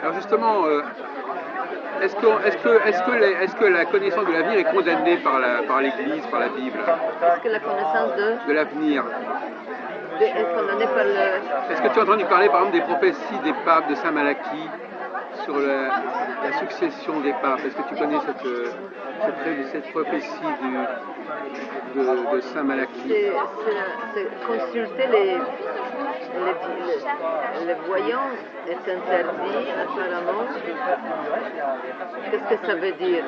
Alors justement, est-ce que la connaissance de l'avenir est condamnée par l'Église, par la Bible? Est-ce que la connaissance de l'avenir est condamnée par le... Est-ce que tu as entendu parler par exemple des prophéties des papes de Saint Malachie sur la succession des papes? Est-ce que tu connais cette prophétie de Saint Malachie? C'est consulter les voyants est interdit apparemment. Qu'est-ce que ça veut dire?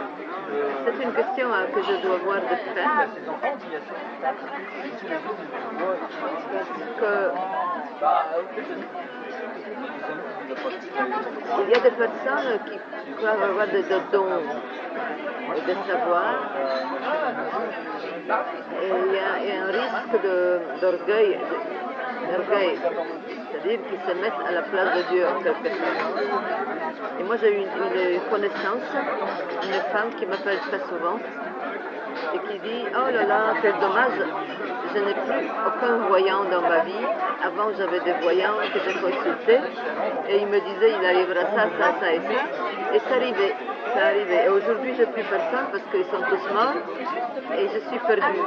C'est une question que je dois voir de près. Il y a des personnes qui peuvent avoir des dons et de savoir. Et il y a un risque d'orgueil, c'est-à-dire qu'ils se mettent à la place de Dieu en quelque sorte. Et moi j'ai eu une connaissance, une femme qui m'appelle très souvent et qui dit « Oh là là, quel dommage, je n'ai plus aucun voyant dans ma vie. Avant j'avais des voyants que je consultais et ils me disaient il arrivera ça, ça, ça et ça. Et ça arrivait. Et aujourd'hui je n'ai plus personne parce qu'ils sont tous morts et je suis perdue.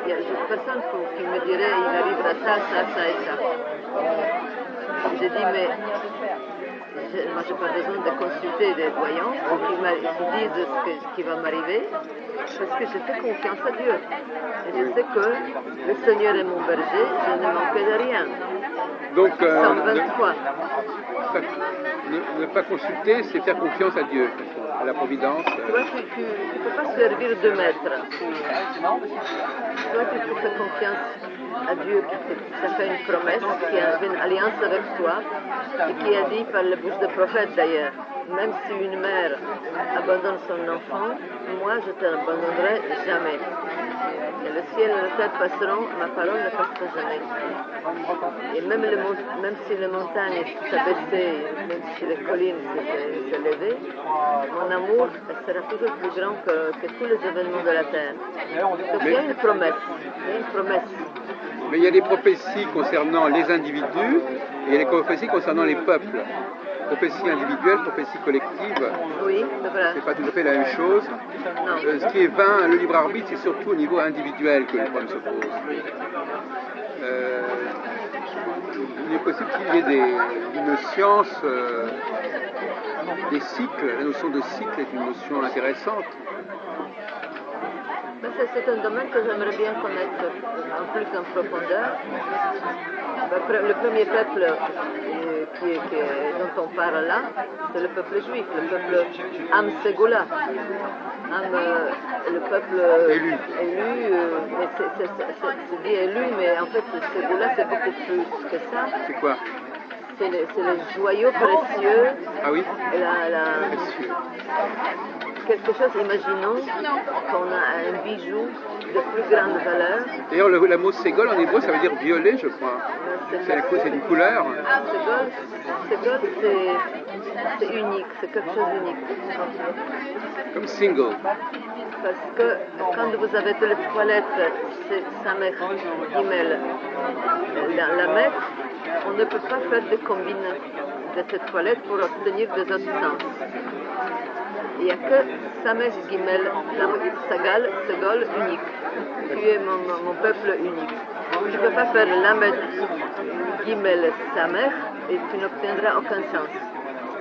Il y a personne qui me dirait il arrivera ça, ça, ça et ça. J'ai dit mais moi je n'ai pas besoin de consulter des voyants pour qu'ils me disent ce qui va m'arriver parce que je fais confiance à Dieu. Et je sais que le Seigneur est mon berger, je ne manque de rien. Donc, 123. Ne pas consulter, c'est faire confiance à Dieu, à la providence. Tu vois, tu ne peux pas servir de maître. Toi, tu fais confiance à Dieu qui t'a fait une promesse, qui a fait une alliance avec toi, et qui a dit par la bouche de prophète d'ailleurs, même si une mère abandonne son enfant, moi je ne t'abandonnerai jamais. Et le ciel et la terre passeront, ma parole ne passera jamais. Et même si les montagnes s'abaissaient, même si les collines s'élevaient, mon amour sera toujours plus grand que tous les événements de la terre. Donc il y a une promesse. Mais il y a des prophéties concernant les individus et il y a des prophéties concernant les peuples. Prophétie individuelle, prophétie collective. Oui, c'est vrai. C'est pas tout à fait la même chose. Ce qui est vain, le libre arbitre, c'est surtout au niveau individuel que le problème se pose. Il est possible qu'il y ait une science des cycles. La notion de cycle est une notion intéressante. C'est un domaine que j'aimerais bien connaître en plus en profondeur. Le premier peuple dont on parle là, c'est le peuple juif, le peuple Am Segula. Le peuple élu. C'est dit élu, mais en fait, Segula, c'est beaucoup plus que ça. C'est quoi? C'est le joyau précieux. Ah oui? Précieux. Quelque chose, imaginons qu'on a un bijou de plus grande valeur. D'ailleurs, le mot ségol en hébreu, ça veut dire violet, je crois. C'est une couleur. Ségol, c'est unique, c'est quelque chose d'unique. Comme single. Parce que quand vous avez les toilettes, c'est Samer Gimel, la mètre, on ne peut pas faire de combine de cette toilette pour obtenir des autres sens. Il n'y a que Samer Gimel, Sagal, Segol unique. Tu es mon peuple unique. Tu ne peux pas faire Lamed Gimel Samer et tu n'obtiendras aucun sens.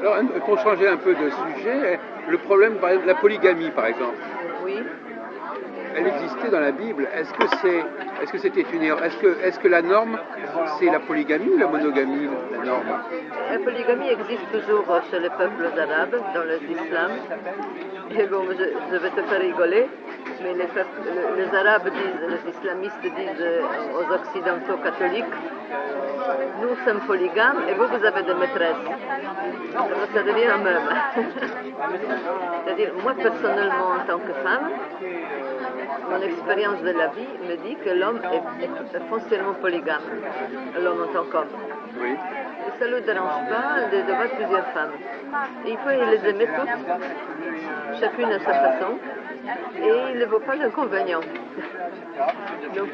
Alors, pour changer un peu de sujet, le problème de la polygamie, par exemple. Oui. Elle existait dans la Bible. Est-ce que c'était une erreur? Est-ce que la norme, c'est la polygamie ou la monogamie, la norme? La polygamie existe toujours chez les peuples arabes, dans l'islam. Et bon, je vais te faire rigoler, mais les Arabes disent, les islamistes disent aux occidentaux catholiques, nous sommes polygames et vous avez des maîtresses. Alors ça devient un même. C'est-à-dire, moi personnellement, en tant que femme, mon expérience de la vie me dit que l'homme est foncièrement polygame, l'homme en tant qu'homme. Oui. ça ne le dérange pas d'avoir plusieurs femmes. Et il faut les aimer toutes, chacune à sa façon, et il ne voit pas l'inconvénient. Donc,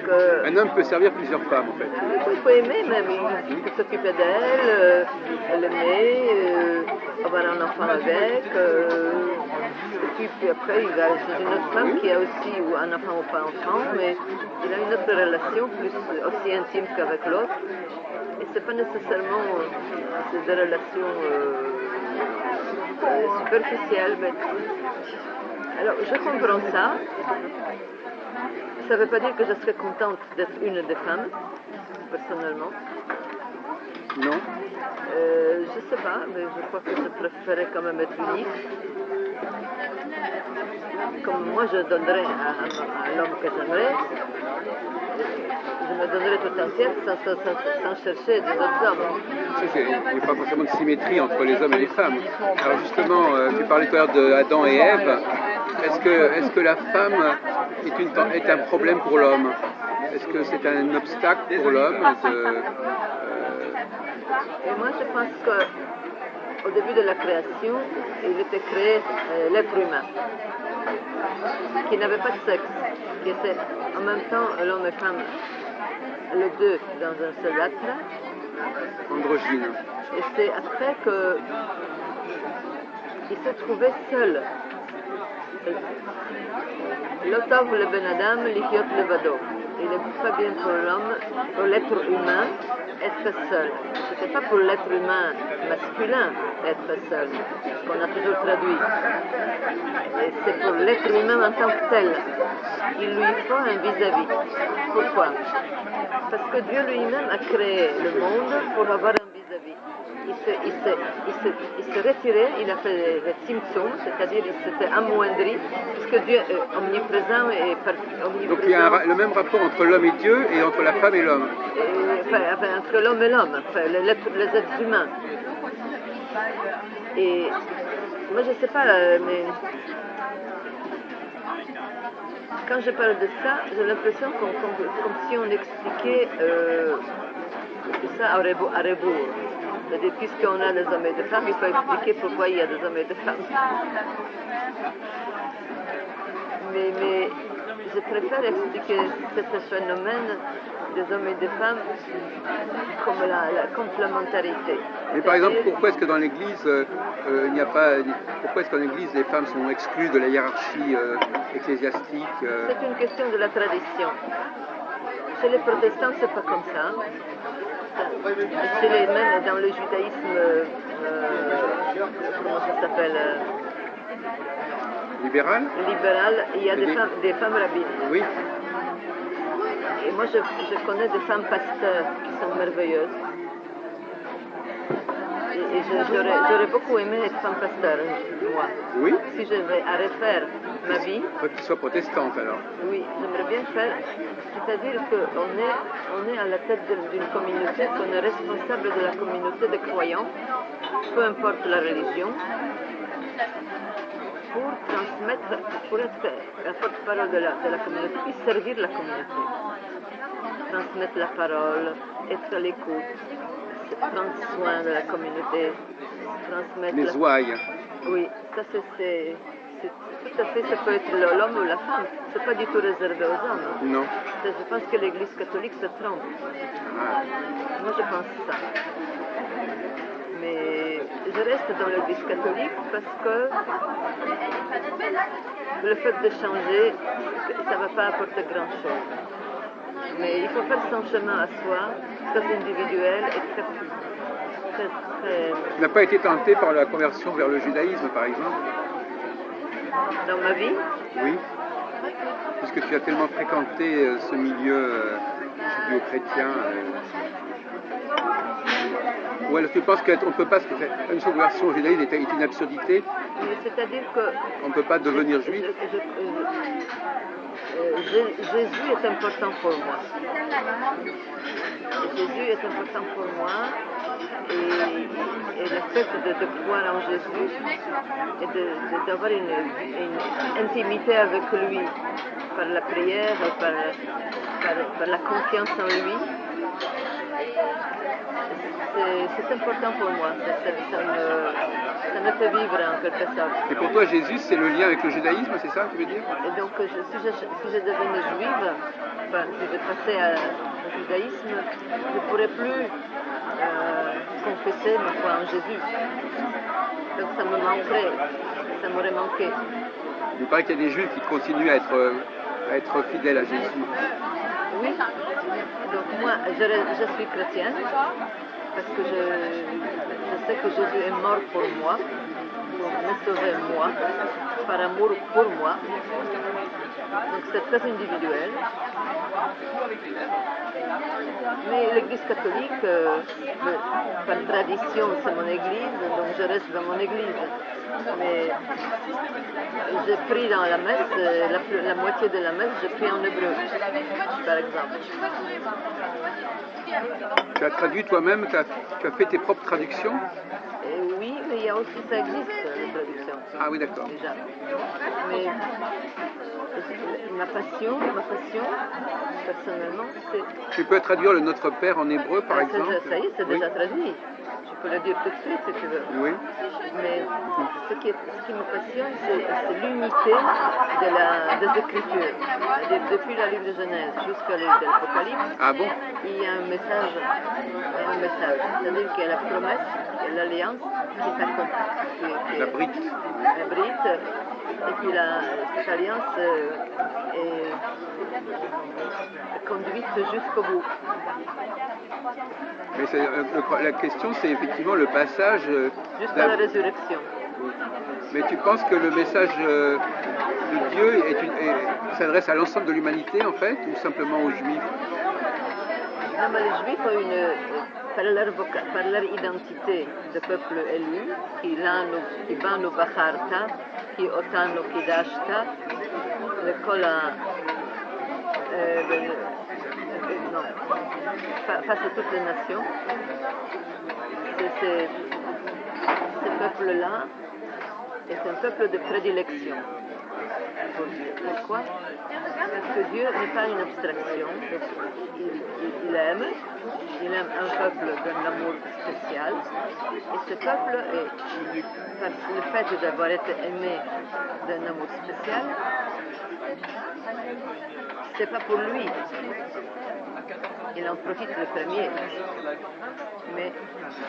un homme peut servir plusieurs femmes en fait. Il faut aimer même, il faut s'occuper d'elle, l'aimer, avoir un enfant avec. Et puis après, il a une autre femme qui a aussi ou un enfant ou pas enfant, mais il a une autre relation aussi intime qu'avec l'autre. Et c'est pas nécessairement des relations superficielles. Mais... Alors, je comprends ça. Ça ne veut pas dire que je serais contente d'être une des femmes, personnellement. Non. Je sais pas, mais je crois que je préférais quand même être unique. Comme moi, je donnerais à l'homme que j'aimerais, je me donnerais tout entière sans chercher des autres hommes. Il n'y a pas forcément de symétrie entre les hommes et les femmes. Alors justement, tu parlais tout à l'heure d'Adam et Ève. Est-ce que la femme est un problème pour l'homme? Est-ce que c'est un obstacle pour l'homme Et moi, je pense qu'au début de la création, il était créé l'être humain, qui n'avait pas de sexe, qui était en même temps l'homme et femme, les deux dans un seul être. Androgyne. Et c'est après qu'il s'est trouvé seul. L'otov le ben Adam, l'ichiot le vado. Il n'est pas bien pour l'homme, pour l'être humain, être seul. Ce n'était pas pour l'être humain masculin être seul, qu'on a toujours traduit. Et c'est pour l'être humain en tant que tel. Il lui faut un vis-à-vis. Pourquoi? Parce que Dieu lui-même a créé le monde pour avoir un vis-à-vis. Il s'est retiré, il a fait le tzimtzum, c'est-à-dire il s'était amoindri, parce que Dieu est omniprésent et omniprésent. Donc il y a le même rapport entre l'homme et Dieu et entre la femme et l'homme. Enfin, entre l'homme et l'homme, les êtres humains. Et moi je ne sais pas, mais quand je parle de ça, j'ai l'impression comme si on expliquait ça à rebours. C'est-à-dire, puisqu'on a des hommes et des femmes, il faut expliquer pourquoi il y a des hommes et des femmes. Mais je préfère expliquer ce phénomène des hommes et des femmes comme la complémentarité. Mais par exemple, pourquoi est-ce que dans l'Église, il n'y a pas... Pourquoi est-ce qu'en Église, les femmes sont exclues de la hiérarchie ecclésiastique C'est une question de la tradition. Chez les protestants, c'est pas comme ça. Même dans le judaïsme, comment ça s'appelle libéral, il y a des femmes rabbines. Oui. Et moi, je connais des femmes pasteurs qui sont merveilleuses. Et j'aurais beaucoup aimé être femme pasteur, moi. Oui. Si je vais à refaire ma vie. Il faut que tu sois protestante alors. Oui, j'aimerais bien faire. C'est-à-dire qu'on est à la tête d'une communauté, qu'on est responsable de la communauté des croyants, peu importe la religion, pour transmettre, pour être la porte-parole de la communauté, puis servir la communauté. Transmettre la parole, être à l'écoute, prendre soin de la communauté, transmettre... Les ouailles. Oui, ça c'est tout à fait, ça peut être l'homme ou la femme, c'est pas du tout réservé aux hommes. Non. Je pense que l'Église catholique se trompe. Moi je pense ça. Mais je reste dans l'Église catholique parce que le fait de changer, ça ne va pas apporter grand-chose. Mais il faut faire son chemin à soi, très individuel et très... Tu n'as pas été tenté par la conversion vers le judaïsme, par exemple? Dans ma vie? Oui. Puisque tu as tellement fréquenté ce milieu judéo-chrétien. Ou alors tu penses qu'on ne peut pas... Une conversion au judaïsme est une absurdité? C'est-à-dire que... On ne peut pas devenir juif? Jésus est important pour moi. Jésus est important pour moi et le fait de croire en Jésus et d'avoir une intimité avec lui par la prière, par la confiance en lui, c'est important pour moi. Ça me fait vivre en quelque sorte. Et pour toi, Jésus, c'est le lien avec le judaïsme, c'est ça que tu veux dire? Et donc, si je devenais juive, enfin, si je passais au judaïsme, je ne pourrais plus confesser ma foi en Jésus. Donc ça me manquerait, ça m'aurait manqué. Il paraît qu'il y a des juifs qui continuent à être fidèles à Jésus. Oui, donc moi je suis chrétienne parce que je sais que Jésus est mort pour moi, pour me sauver moi, par amour pour moi. Donc c'est très individuel. Mais l'Église catholique, par tradition, c'est mon Église, donc je reste dans mon Église. Mais je prie dans la messe, la moitié de la messe, je prie en hébreu, par exemple. Tu as traduit toi-même, tu as fait tes propres traductions? Oui, mais il y a aussi, ça existe, les traductions. Ah oui, d'accord. Déjà. Mais ma passion, personnellement, c'est... Tu peux traduire le Notre Père en hébreu, par exemple? Ça y est, c'est déjà traduit. Je peux le dire tout de suite, si tu veux. Oui. Mais ce qui me passionne, c'est l'unité des Écritures. C'est-à-dire, depuis la livre de Genèse jusqu'à livre de l'Apocalypse, Ah bon? il y a un message. C'est-à-dire qu'il y a la promesse, et l'alliance qui s'accompagne. La brite. La brite, et puis cette alliance est conduite jusqu'au bout. Mais la question, c'est effectivement le passage... Jusqu'à la résurrection. Mais tu penses que le message de Dieu s'adresse à l'ensemble de l'humanité, en fait, ou simplement aux Juifs? Non, mais les Juifs ont par leur identité de peuple élu, qui banu bacharta, qui otanu kidashta, le kola... non, face à toutes les nations, ce peuple-là est un peuple de prédilection pour Dieu. Pourquoi? Parce que Dieu n'est pas une abstraction. Il aime un peuple d'un amour spécial. Et ce peuple, par le fait d'avoir été aimé d'un amour spécial, c'est pas pour lui. Il en profite le premier. Mais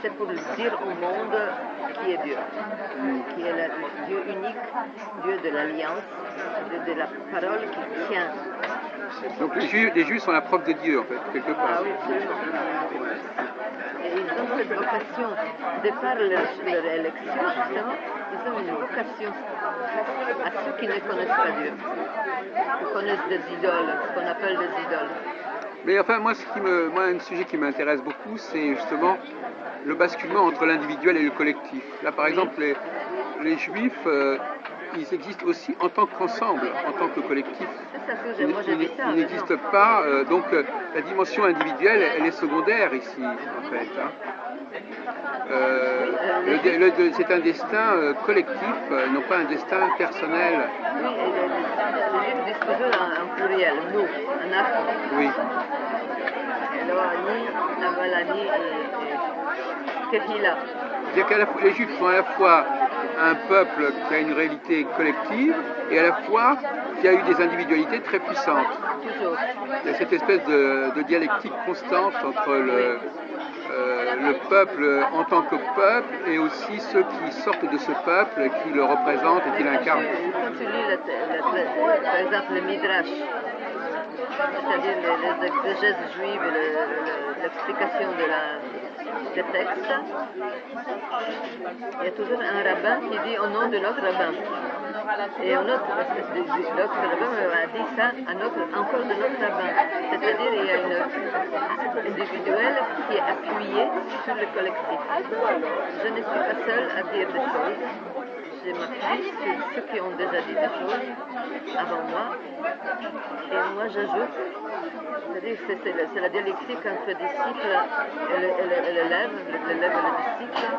c'est pour dire au monde qui est Dieu. Qui est le Dieu unique, Dieu de l'alliance, de la parole qui tient. Donc les Juifs sont la preuve de Dieu, en fait, quelque part. Ah oui, absolument. Et ils ont cette vocation, de par leur élection, justement, ils ont une vocation à ceux qui ne connaissent pas Dieu, qui connaissent des idoles, ce qu'on appelle des idoles. Mais enfin, moi, un sujet qui m'intéresse beaucoup, c'est justement le basculement entre l'individuel et le collectif. Là, par exemple, les Juifs, ils existent aussi en tant qu'ensemble, en tant que collectif. Ils n'existent pas, donc la dimension individuelle, elle est secondaire ici, en fait. Hein. C'est un destin collectif, non pas un destin personnel. Oui, les Juifs disent toujours en pluriel, nous, en afro. Oui. Alors, ni, Avalani et Tehila. C'est-à-dire que les Juifs sont à la fois un peuple qui a une réalité collective et à la fois qui a eu des individualités très puissantes. Toujours. Il y a cette espèce de dialectique constante entre le peuple en tant que peuple et aussi ceux qui sortent de ce peuple, qui le représentent et qui l'incarnent. Quand tu lis, par exemple, le Midrash, c'est-à-dire les exégèses juives et l'explication des textes, il y a toujours un rabbin qui dit au nom de l'autre rabbin. Et l'autre rabbin a dit ça encore de notre rabbin. C'est-à-dire qu'il y a une individuelle qui est appuyée sur le collectif. Je ne suis pas seule à dire des choses. Je m'appuie sur ceux qui ont déjà dit des choses avant moi. Et moi j'ajoute, c'est-à-dire que c'est la dialectique entre le disciple et l'élève et le disciple.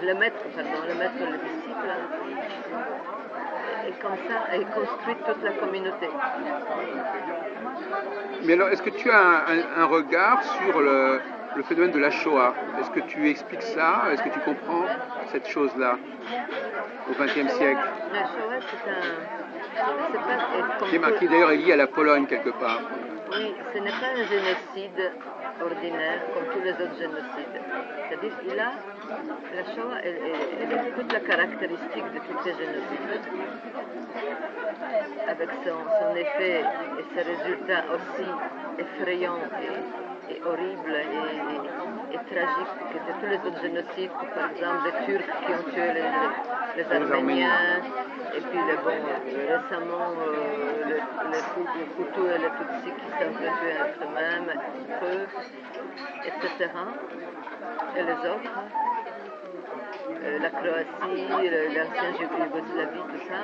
le maître, le disciple, et comme ça, il construit toute la communauté. Mais alors, est-ce que tu as un regard sur le phénomène de la Shoah? Est-ce que tu expliques ça? Est-ce que tu comprends cette chose-là au XXe siècle? La Shoah, c'est pas... Qui d'ailleurs est lié à la Pologne quelque part. Oui, ce n'est pas un génocide ordinaire comme tous les autres génocides. C'est-à-dire que là, la Shoah, elle est toute la caractéristique de tous ces génocides. Avec son effet et ses résultats aussi effrayants et horribles et tragiques que tous les autres génocides, par exemple les Turcs qui ont tué les Arméniens, et puis récemment les Hutus et les Tutsis qui sont tués eux-mêmes, eux, etc. Et les autres, la Croatie, l'ancienne Yougoslavie, tout ça.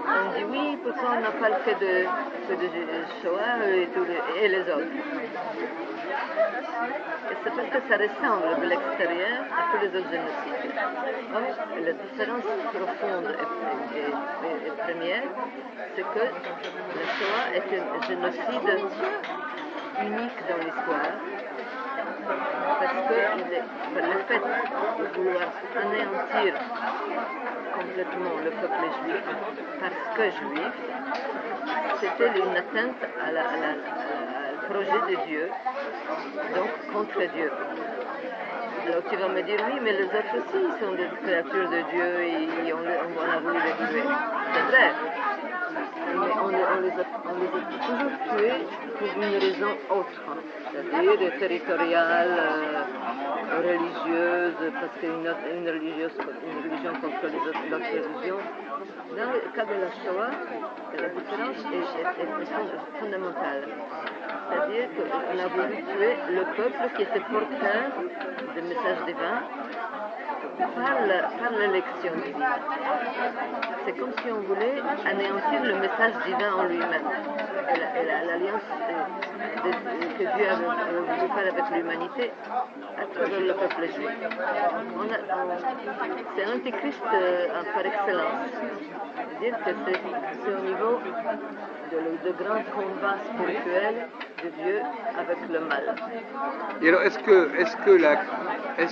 On dit oui, pourquoi on n'a pas le fait de Shoah et les autres. Et c'est parce que ça ressemble de l'extérieur à tous les autres génocides. Or, la différence profonde et première, c'est que la Shoah est un génocide unique dans l'histoire, parce que le fait de vouloir anéantir complètement le peuple juif parce que juif, c'était une atteinte au projet de Dieu, donc contre Dieu. Alors tu vas me dire, oui, mais les autres aussi sont des créatures de Dieu et on a voulu les tuer. C'est vrai. Mais on les a toujours tués pour une raison autre, c'est-à-dire territoriale, religieuse, parce qu'une religion contre les autres religions. Dans le cas de la Shoah, la différence est fondamentale. C'est-à-dire qu'on a voulu tuer le peuple qui était porteur du message divin par l'élection divine. C'est comme si on voulait anéantir le message divin en lui-même. Et l'alliance que Dieu avait voulu faire avec l'humanité à travers le peuple juif. C'est l'antéchrist par excellence. C'est-à-dire que c'est au niveau de grands combats spirituels de Dieu avec le mal. Et alors, est-ce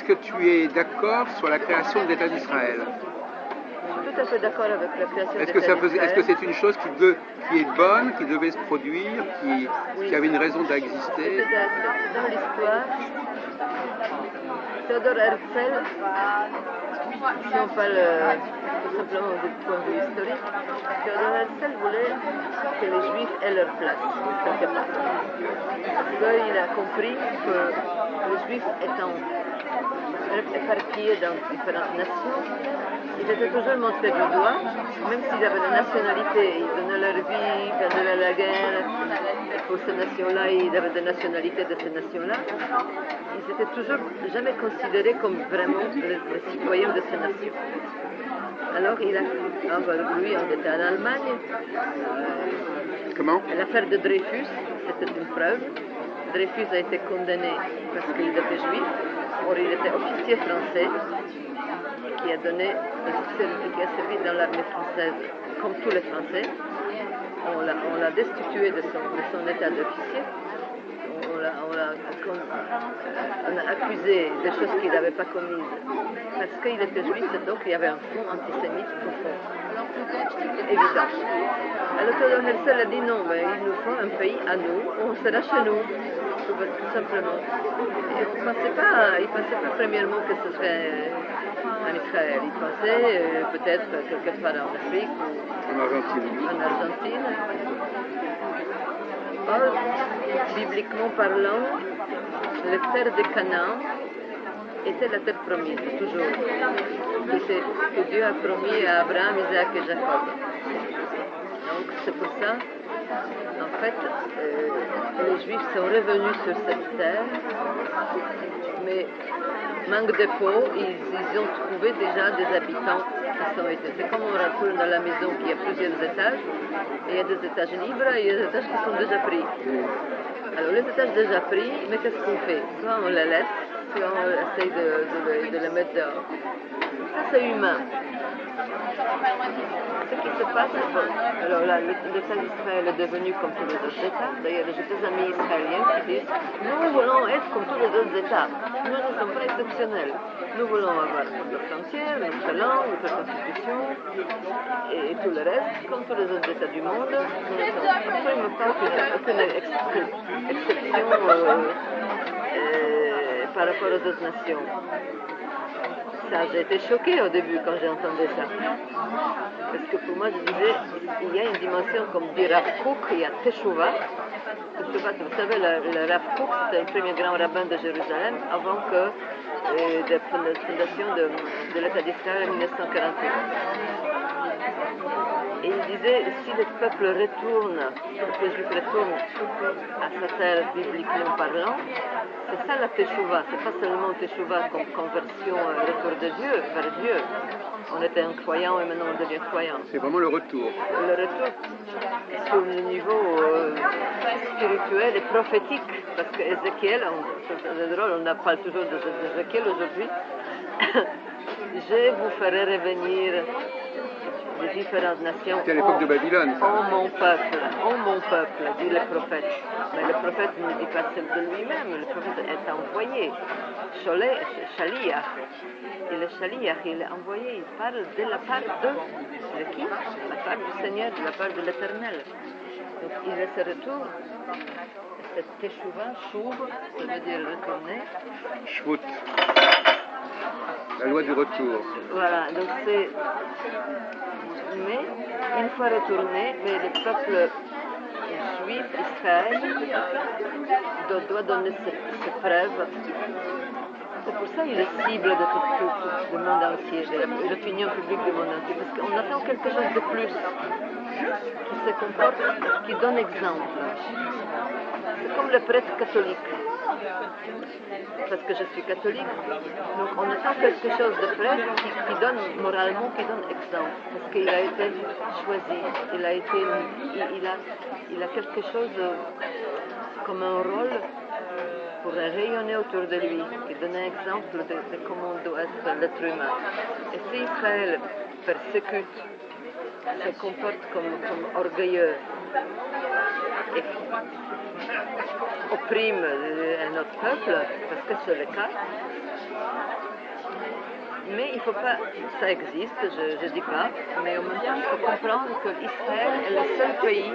que tu es d'accord sur la création de l'État d'Israël? Je suis tout à fait d'accord avec la création de l'État d'Israël. Est-ce que c'est une chose qui est bonne, qui devait se produire, qui avait une raison d'exister? Dans l'histoire, Theodor Herzl, si on parle tout simplement du point de vue historique, Theodor Herzl voulait que les Juifs aient leur place, quelque part. Parce qu'il a compris que les Juifs étant éparpillés dans différentes nations, ils étaient toujours montrés du doigt, même s'ils avaient la nationalité, ils donnaient leur vie, ils donnaient la guerre pour ces nations-là, ils avaient des nationalités de ces nations-là, ils étaient toujours jamais considérés comme vraiment les citoyens de ces nations. Alors lui, on était en Allemagne. Comment? L'affaire de Dreyfus, c'était une preuve. Dreyfus a été condamné parce qu'il était juif. Or, il était officier français qui a servi dans l'armée française comme tous les Français. On l'a destitué de son état d'officier. On a accusé des choses qu'il n'avait pas commises parce qu'il était juif, donc il y avait un fond antisémite profond, évident. Alors Theodor Herzl a dit non, mais il nous faut un pays à nous, on sera chez nous, tout simplement. Et il ne pensait pas premièrement que ce serait en Israël, il pensait peut-être quelque part en Afrique ou en Argentine. Or, bibliquement parlant, la terre de Canaan était la terre promise, toujours, que Dieu a promis à Abraham, Isaac et Jacob. Donc c'est pour ça, en fait, les Juifs sont revenus sur cette terre, mais manque de peau, ils ont trouvé déjà des habitants qui sont été. C'est comme on retourne dans la maison qui a plusieurs étages, et il y a des étages libres et il y a des étages qui sont déjà pris. Alors les étages déjà pris, mais qu'est-ce qu'on fait? Soit on les laisse, qu'on essaye de les mettre dehors. Ça, c'est humain. Ce qui se passe, bon, alors là, l'État d'Israël est devenu comme tous les autres États. D'ailleurs, j'ai des amis israéliens qui disent nous voulons être comme tous les autres États. Nous ne sommes pas exceptionnels. Nous voulons avoir notre frontière, notre langue, notre constitution et tout le reste, comme tous les autres États du monde. Nous ne sommes absolument pas aucune exception par rapport aux autres nations. Ça, j'ai été choquée au début quand j'ai entendu ça. Parce que pour moi, je disais, il y a une dimension, comme dit Rav Kook, il y a Teshuvah. Teshuvah, vous savez, le Rav Kook, c'était le premier grand rabbin de Jérusalem avant que la fondation de l'État d'Israël en 1948. Et il disait, si le peuple retourne, le juif retourne à sa terre bibliquement parlant, c'est ça la Teshuvah, c'est pas seulement Teshuvah comme conversion, retour de Dieu, vers Dieu. On était incroyant et maintenant on devient croyant. C'est vraiment le retour. Le retour sur le niveau spirituel et prophétique, parce que Ézéchiel, c'est drôle, on n'a pas toujours d'Ézéchiel aujourd'hui, je vous ferai revenir des différentes nations. C'était à l'époque de Babylone, ça. Oh mon peuple, dit le prophète. Mais le prophète ne dit pas seul de lui-même, le prophète est envoyé. Shaliach. Et le Shaliach, il est envoyé, il parle de la part de qui? De la part du Seigneur, de la part de l'Éternel. Donc il est ce retour, cette Teshuvah, Shuv, ça veut dire retourner. Shvut. La loi du retour. Voilà, donc c'est... Mais, une fois retourné, mais le peuple juif, Israël, doit donner ses preuves. C'est pour ça qu'il est cible de tout le monde entier, de l'opinion publique du monde entier, parce qu'on attend quelque chose de plus, qui se comporte, qui donne exemple. C'est comme le prêtre catholique. Parce que je suis catholique, donc on attend quelque chose de prêtre qui donne moralement, qui donne exemple, parce qu'il a été choisi, il a quelque chose comme un rôle pour rayonner autour de lui, qui donne un exemple de comment doit être l'être humain. Et si Israël persécute, se comporte comme orgueilleux, et opprime notre peuple, parce que c'est le cas. Mais il ne faut pas, ça existe, je ne dis pas, mais en même temps, il faut comprendre que Israël est le seul pays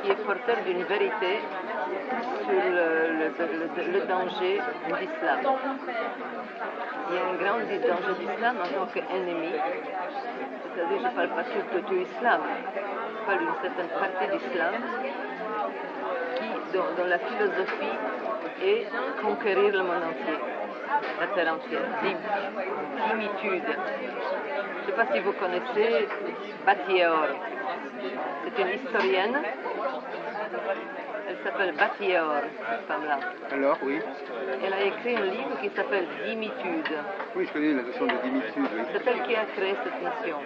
qui est porteur d'une vérité sur le danger de l'islam. Il y a un grand danger d'islam en tant qu'ennemi, c'est-à-dire je ne parle pas de tout islam, je parle d'une certaine partie d'islam dont la philosophie est conquérir le monde entier, la terre entière, dimitude. Je ne sais pas si vous connaissez Bat-Ye'or. C'est une historienne. Elle s'appelle Bat-Ye'or, cette femme-là. Alors, oui. Elle a écrit un livre qui s'appelle Dimitude. Oui, je connais la notion de dimitude. Oui. C'est elle qui a créé cette nation.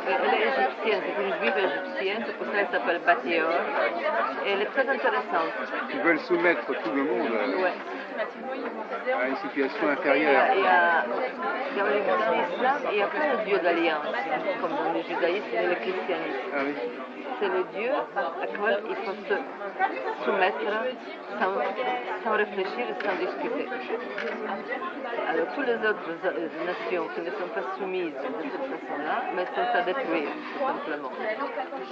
Elle est égyptienne, c'est une juive égyptienne, c'est pour ça qu'elle s'appelle Bat-Ye'or. Et elle est très intéressante. Ils veulent soumettre tout le monde à une situation inférieure. Dans l'islam, il y a plein de dieux d'alliance, comme dans le judaïsme et le christianisme. Ah oui. C'est le Dieu auquel il faut se soumettre sans réfléchir et sans discuter. Alors, toutes les autres nations qui ne sont pas soumises de cette façon-là, mais sont à détruire, tout simplement.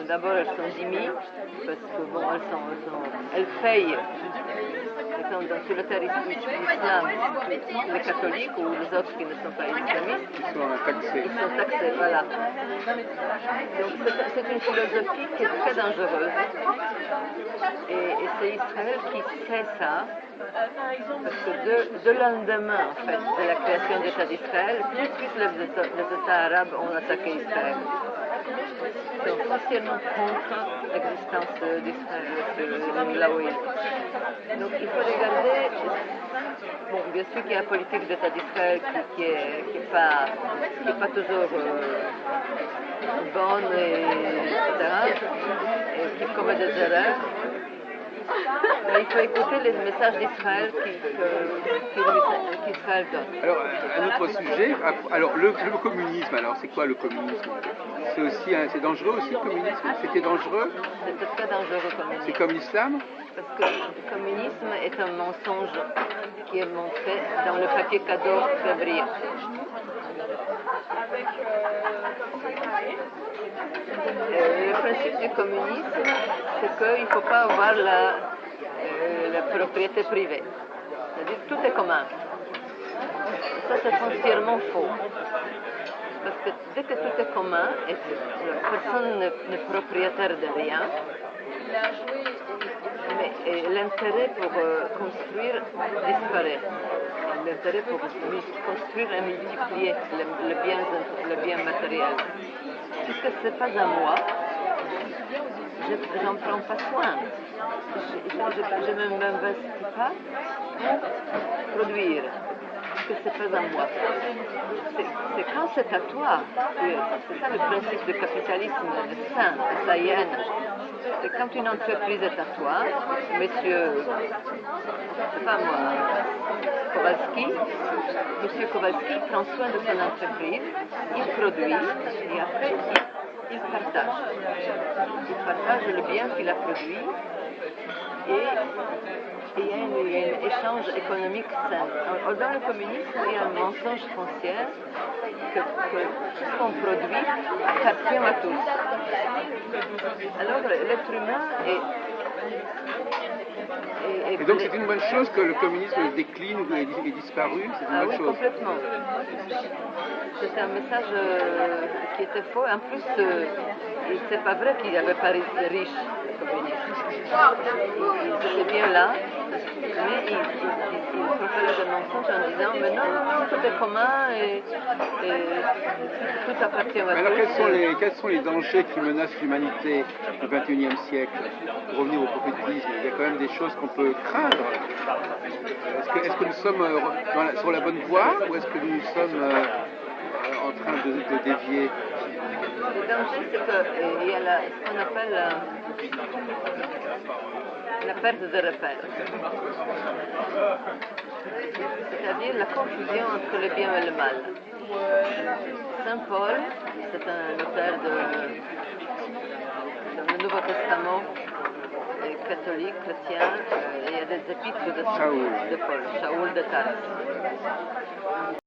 D'abord, elles sont dhimmi, parce que, bon, elles payent. Dans tout le territoire de l'islam, les catholiques ou les autres qui ne sont pas islamistes, Ils sont taxés, voilà. Donc c'est une philosophie qui est très dangereuse. Et c'est Israël qui sait ça, parce que de lendemain, en fait, de la création de l'État d'Israël, tout de suite les États arabes ont attaqué Israël. Ils sont officiellement contre l'existence d'Israël, là où il est. Donc il faut regarder, bon, bien sûr qu'il y a la politique d'État d'Israël qui est pas toujours bonne, etc., et qui commet des erreurs. Mais il faut écouter les messages d'Israël qu'Israël donne. Alors, un autre sujet. Alors, le communisme, alors, c'est quoi le communisme? C'est aussi, c'est dangereux aussi le communisme? C'était dangereux? C'est très dangereux le communisme. C'est comme l'islam? Parce que le communisme est un mensonge qui est montré dans le papier cadeau février. Le principe du communisme, c'est qu'il ne faut pas avoir la propriété privée. C'est-à-dire que tout est commun. Et ça, c'est foncièrement faux. Parce que dès que tout est commun et que personne n'est propriétaire de rien, mais l'intérêt pour construire disparaît. L'intérêt pour construire et multiplier le bien matériel. Puisque ce n'est pas à moi, je n'en prends pas soin. Je ne m'investis pas pour produire. Que c'est pas à moi. C'est quand c'est à toi. C'est ça le principe du capitalisme sain, saïen. C'est quand une entreprise est à toi, monsieur, je sais pas moi, monsieur Kowalski prend soin de son entreprise, il produit et après il partage. Il partage le bien qu'il a produit et il y a un échange économique sain. Dans le communisme, il y a un mensonge foncier que tout ce qu'on produit appartient à tous. Alors l'être humain est Et donc c'est une bonne chose que le communisme décline ou est disparu? C'est une bonne oui, chose. Complètement. C'était un message qui était faux. En plus, c'est pas vrai qu'il n'y avait pas riche, le communisme. Ils étaient bien là, mais ils proféraient des mensonges en disant mais non, tout est commun et tout appartient à tous. Alors quels sont les dangers qui menacent l'humanité du XXIe siècle? Pour revenir au prophétisme, il y a quand même des choses qu'on peut craindre. Est-ce que nous sommes sur la bonne voie ou est-ce que nous sommes en train de dévier? Le danger, c'est qu'il y a ce qu'on appelle la perte de repères. C'est-à-dire la confusion entre le bien et le mal. Saint Paul, c'est un auteur dans le Nouveau Testament catholique, chrétien, il y a des épîtres de Paul, Shaoul de Tarse.